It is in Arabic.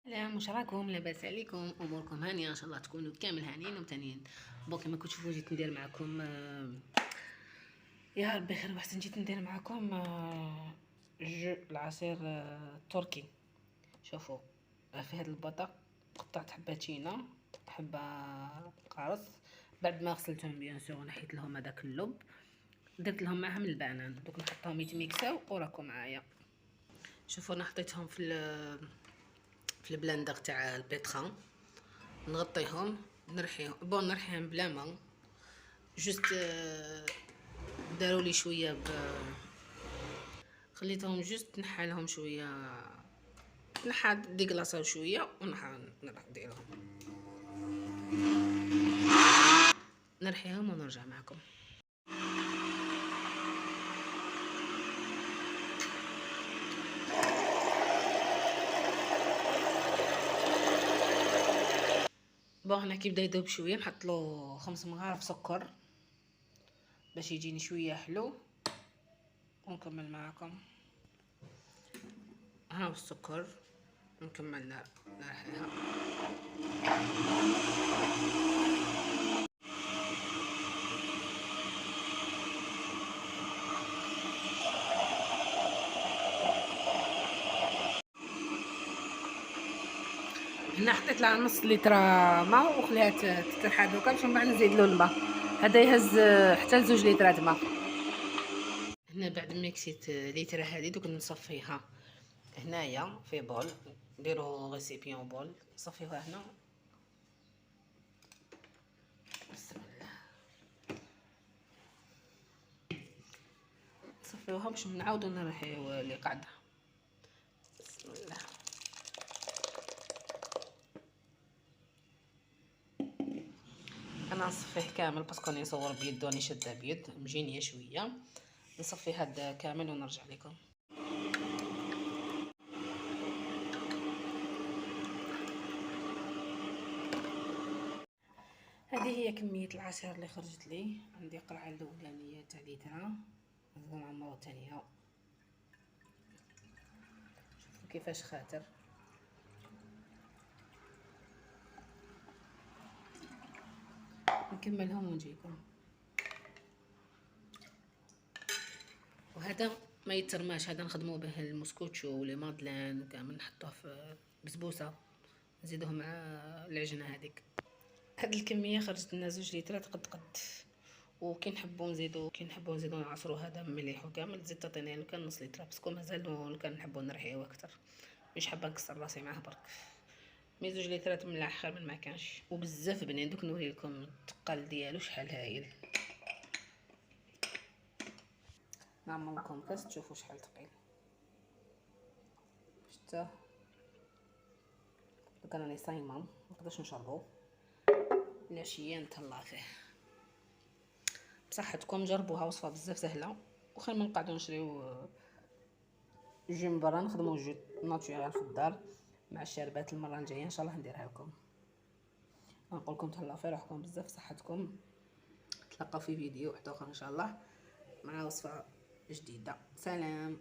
سلام، واش راكم؟ لاباس عليكم؟ اموركم هانيه؟ ان شاء الله تكونوا كامل هانيين ومتهنيين. كما كتشوفوا جيت ندير معكم يا ربي خير واحسن. جيت ندير معكم جو العصير التركي. شوفوا، في هذا البطاق قطعت حباتينا، حبه قارص، بعد ما غسلتهم بيان سور نحيت لهم هذاك اللب، درت لهم معهم البنان. دوك نحطهم يتميكساو وراكم معايا. شوفوا انا حطيتهم في البلاندر تاع البيتران، نغطيهم نرحيهم نرحيهم بلا ما جوست داروا لي شويه خليتهم جوست نحالهم شويه، نحا ديكلاصاو شويه نديرهم نرحيهم ونرجع معكم. هنا كي بدا يذوب شويه نحط له 5 مغارف سكر باش يجيني شويه حلو، ونكمل معكم. ها هو السكر، نكمل نرحيها. هنا حطيت لها نص لتر ماء وخليها تترحى دوكا باش من بعد نزيد له الماء. هذا يهز حتى ل2 لترات ماء. هنا بعد ما كسيت لتر هذه دوك نصفيها هنايا في بول، نديرو ريسيبيون بول نصفيوها هنا. بسم الله، نصفيوها باش نعاودو نرحيو اللي قاعده. بسم الله. انا نصفيه كامل باسكو راني نصور بيد وراني شاده بيد مجينيه شويه. نصفي هذا كامل ونرجع لكم. هذه هي كميه العصير اللي خرجت لي. عندي قرعه الاولانيه تاع لترا، نعمرو الثانيه. شوفوا كيفاش خاطر. نكملهم ونجيكم. وهذا ما يترماش، هذا نخدموا به المسكوتشو ولي مادلين كامل، نحطوه في بسبوسه نزيدوه مع العجينه هذيك. هاد الكميه خرجت لنا 2 لترات قد وكي نحبوا نزيدو نعصروا هذا مليح وكامل تزيد تعطيني لو كان نص لتر، باسكو مازال كان نحبوا نرحيو اكثر، مش حابه نكسر راسي معاه برك. مي 2 لترات ملاح خير من ما كانش. وبزاف بنين. دوك نوري لكم الثقل ديالو شحال هايل. نعمل لكم كاس تشوفوا شحال ثقيل. شتا دوك راني صايمه منقدرش نشربو، العشيه نتهلا فيه. بصحتكم جربوها، وصفه بزاف سهله وخير من نقعدو نشريو جو من برا. نخدمو جو ناتورال في الدار مع الشربات. المره الجايه ان شاء الله نديرها لكم. نقول لكم تهلاو في روحكم بزاف، صحتكم. تلقاو في فيديو واحد اخر ان شاء الله مع وصفه جديده. سلام.